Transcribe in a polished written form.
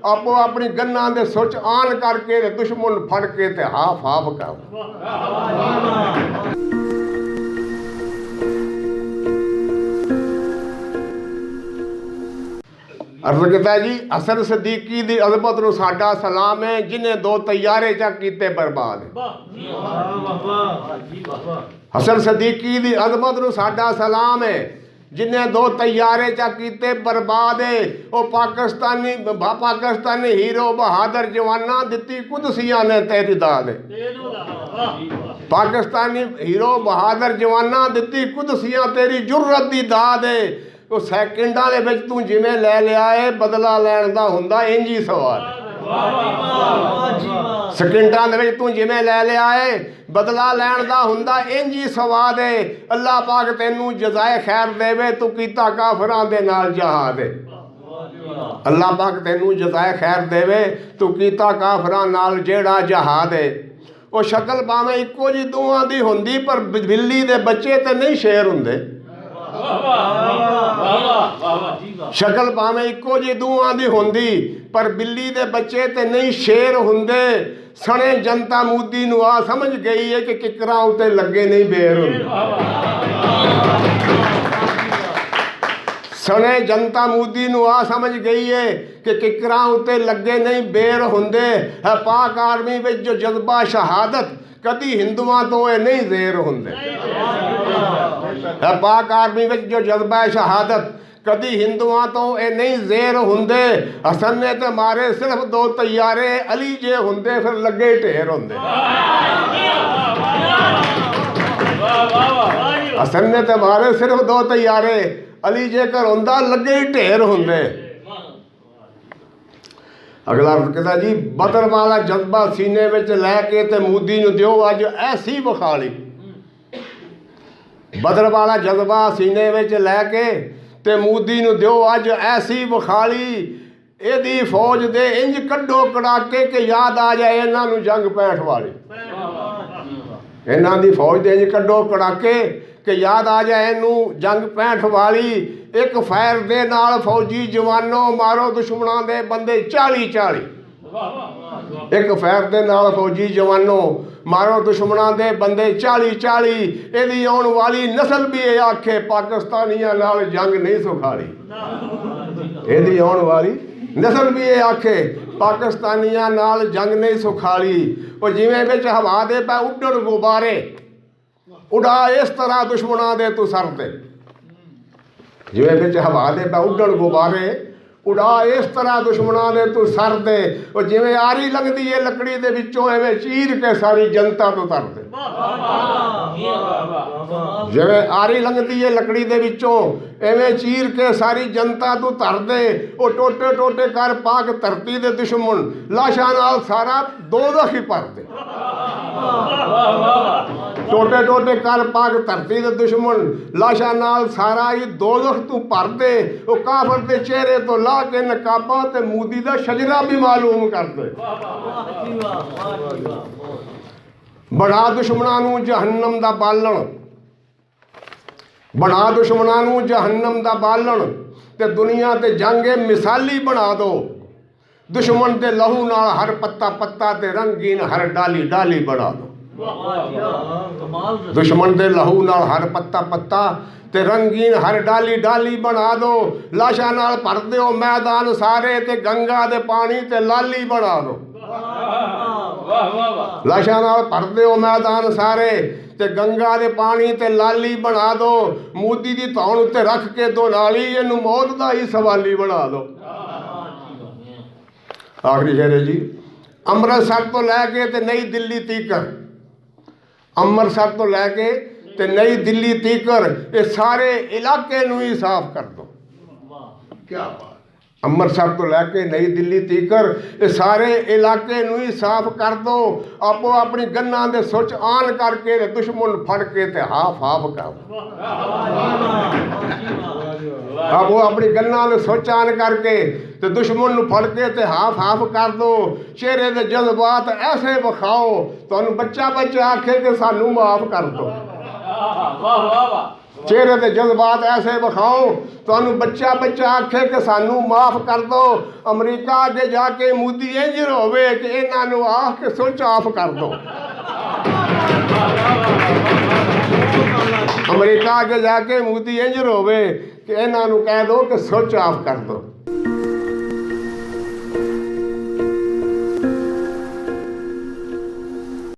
ਆਪੋ ਆਪਣੀ ਗੰਨਾਂ ਦੇ ਸੁੱਚ ਆਨ ਕਰਕੇ ਤੇ ਦੁਸ਼ਮਣ ਫੜ ਕੇ ਤੇ ਹਾਫ ਹਾਫ ਕਰ। अर्ज किया जी हसन सदीकी दी अजमत नूं साडा सलाम है जिन्हें दो तैयारे चक कीते बर्बाद। हसन सदीकी दी अजमत नूं साडा सलाम है जिन्हें दो तैयारे चक कीते बर्बाद है। वो पाकिस्तानी हीरो बहादुर जवाना दिती कुदसियां ने तेरी दाद। पाकिस्तानी हीरो बहादुर जवाना दिती कुदसियां तेरी जुर्रत दी दाद है। ਉਹ ਸੈਕਿੰਡਾਂ ਦੇ ਵਿੱਚ ਤੂੰ ਜਿਵੇਂ ਲੈ ਲਿਆ ਏ ਬਦਲਾ ਲੈਣ ਦਾ ਹੁੰਦਾ ਇੰਜ ਹੀ ਸਵਾਲ। ਸੈਕਿੰਡਾਂ ਦੇ ਵਿੱਚ ਤੂੰ ਜਿਵੇਂ ਲੈ ਲਿਆ ਏ ਬਦਲਾ ਲੈਣ ਦਾ ਹੁੰਦਾ ਇੰਜ ਹੀ ਸਵਾਦ ਏ। ਅੱਲਾਹ ਪਾਕ ਤੈਨੂੰ ਜਜ਼ਾਏ ਖੈਰ ਦੇਵੇ ਤੂੰ ਕੀਤਾ ਕਾਫਰਾਂ ਦੇ ਨਾਲ ਜਹਾਦ ਏ। ਅੱਲਾਹ ਪਾਕ ਤੈਨੂੰ ਜਜ਼ਾਏ ਖੈਰ ਦੇਵੇ ਤੂੰ ਕੀਤਾ ਕਾਫਰਾਂ ਨਾਲ ਜਿਹੜਾ ਜਹਾਦ ਏ। ਉਹ ਸ਼ਕਲ ਭਾਵੇਂ ਇੱਕੋ ਜਿਹੀ ਦੋਵਾਂ ਦੀ ਹੁੰਦੀ ਪਰ ਬਿੱਲੀ ਦੇ ਬੱਚੇ ਤੇ ਨਹੀਂ ਸ਼ੇਰ ਹੁੰਦੇ। ਸ਼ਕਲ ਭਾਵੇਂ ਇੱਕੋ ਜਿਹੀ ਦੋਵਾਂ ਦੀ ਹੁੰਦੀ ਪਰ ਬਿੱਲੀ ਦੇ ਬੱਚੇ ਤੇ ਨਹੀਂ ਸ਼ੇਰ ਹੁੰਦੇ। ਸਣੇ ਜਨਤਾ ਮੋਦੀ ਨੂੰ ਆ ਸਮਝ ਗਈ ਹੈ ਕਿ ਕਿਕਰਾਂ ਉੱਤੇ ਲੱਗੇ ਨਹੀਂ ਬੇਰ ਹੁੰਦੇ। ਸਣੇ ਜਨਤਾ ਮੋਦੀ ਨੂੰ ਆ ਸਮਝ ਗਈ ਹੈ ਕਿ ਕਿਕਰਾਂ ਉੱਤੇ ਲੱਗੇ ਨਹੀਂ ਬੇਰ ਹੁੰਦੇ। ਪਾਕ ਆਰਮੀ ਵਿੱਚ ਜੋ ਜਜ਼ਬਾ ਸ਼ਹਾਦਤ ਕਦੀ ਹਿੰਦੂਆਂ ਤੋਂ ਇਹ ਨਹੀਂ ਜ਼ੇਰ ਹੁੰਦੇ। ਪਾਕ ਆਰਮੀ ਵਿੱਚ ਜੋ ਜਜ਼ਬਾ ਸ਼ਹਾਦਤ ਕਦੀ ਹਿੰਦੂਆਂ ਤੋਂ ਇਹ ਨਹੀਂ ਜ਼ੇਰ ਹੁੰਦੇ। ਹਸਨ ਨੇ ਤੇ ਮਾਰੇ ਸਿਰਫ ਦੋ ਤੈयारे ਅਲੀ ਜੇ ਹੁੰਦੇ ਫਿਰ ਲੱਗੇ ਢੇਰ ਹੁੰਦੇ। ਹਸਨ ਨੇ ਤੇ ਮਾਰੇ ਸਿਰਫ ਦੋ ਤैयारे ਅਲੀ ਜੇਕਰ ਹੁੰਦਾ ਲੱਗੇ ਢੇਰ ਹੁੰਦੇ। अगला कहता जी बदर वाला जज्बा सीने में लैके तो मोदी नूं दिओ अज ऐसी विखाली। बदर वाला जज्बा सीने में लैके तो मोदी नूं दिओ अज ऐसी विखाली। इहदी फौज दे इंज कड्डो कड़ाके कि याद आ जाए इन्हां नूं जंग 65 वाली। इन्हां दी फौज दे इंज कड्डो कड़ाके कि याद आ जाए इनू जंग 65 वाली। एक फैर दे नाल फौजी जवानों मारो दुश्मनों दे बंदे 40-40। एक फैर दे नाल फौजी जवानों मारो दुश्मनों दे बंदे 40-40। इहदी आउण वाली नस्ल भी ये आखे पाकिस्तानियां नाल जंग नहीं सुखाली। इहदी आउण वाली नस्ल भी ये आखे पाकिस्तानियां नाल जंग नहीं सुखाली। और जिवें विच हवा दे पै उड्डण गुब्बारे उड़ा इस तरह दुश्मनों दे तू सर ते। जिवें विच हवा दे पै उड्डण गुब्बारे उड़ा इस तरह दुश्मनों दे तू सर दे। और जिवें आरी लंघदी है लकड़ी दे विचों एवें चीर के सारी जनता तो तर दे। जिवें आरी लंघदी है लकड़ी दे विचों एवें चीर के सारी जनता तू तर दे। वो टोटे टोटे कर पाक धरती दे दुश्मन लाशां नाल सारा दोज़ख ही भर दे। टोटे टोटे कर पाक धरती दे दुश्मन लाशां नाल सारा ही दोज़ख तू भर दे। वो काफर दे चेहरे तो ला के नकाबा ते मोदी दा शजरा भी मालूम कर दे। बना दुश्मनां नूं जहन्नम दा बालण। बना दुश्मनां नूं जहन्नम दा बालण ते दुनिया ते जंगे मिसाली बना दो। दुश्मन ते लहू नाल हर पत्ता पत्ता ते रंगीन हर डाली डाली बना दो। दुश्मन दे लहू नाल हर पत्ता पत्ता ते रंगीन हर डाली डाली बना दो। लाशां नाल भर दिओ मैदान सारे ते गंगा दे पानी ते लाली बना दो। लाशां नाल भर दिओ मैदान सारे ते गंगा दे पानी ते लाली बना दो। मोदी दी धौण उत्ते रख के दो नाली इहनूं मौत दा ही सवाली बना दो। आखिरी शेर है जी अमृतसर तो लैके ते नई दिल्ली तीकर। अमृतसर तो लैके ते नई दिल्ली तीकर ये सारे इलाके नूं ही साफ कर दो। क्या बात। अमृतसर तो लैके नई दिल्ली तीकर ये सारे इलाके नूं ही साफ कर दो। आपो अपनी गन्ना दे सुच आन करके ते दुश्मन फड़ के ते हाफ हाफ कर दो। आपो अपनी गन्ना दे सुच आन करके ते दुश्मन नूं फड़ के ते हाफ हाफ कर दो। चेहरे दे जज्बात ऐसे विखाओ तुहानूं बच्चा बच्चा आखे कि सानू माफ कर दो। ਚਿਹਰੇ ਤੇ ਜਜ਼ਬਾਤ ਐਸੇ ਵਿਖਾਓ ਤੁਹਾਨੂੰ ਬੱਚਾ ਬੱਚਾ ਆਖੇ ਕਿ ਸਾਨੂੰ ਮਾਫ ਕਰ ਦਿਓ। ਅਮਰੀਕਾ ਅੱਗੇ ਜਾ ਕੇ ਮੋਦੀ ਇੰਝ ਹੋਵੇ ਕਿ ਇਹਨਾਂ ਨੂੰ ਆਖ ਕੇ ਸੁੱਚ ਆਫ ਕਰ ਦਿਓ। ਅਮਰੀਕਾ ਅੱਗੇ ਜਾ ਕੇ ਮੋਦੀ ਇੰਝ ਹੋਵੇ ਕਿ ਇਹਨਾਂ ਨੂੰ ਕਹਿ ਦਿਓ ਕਿ ਸੁੱਚ ਆਫ ਕਰ ਦਿਓ।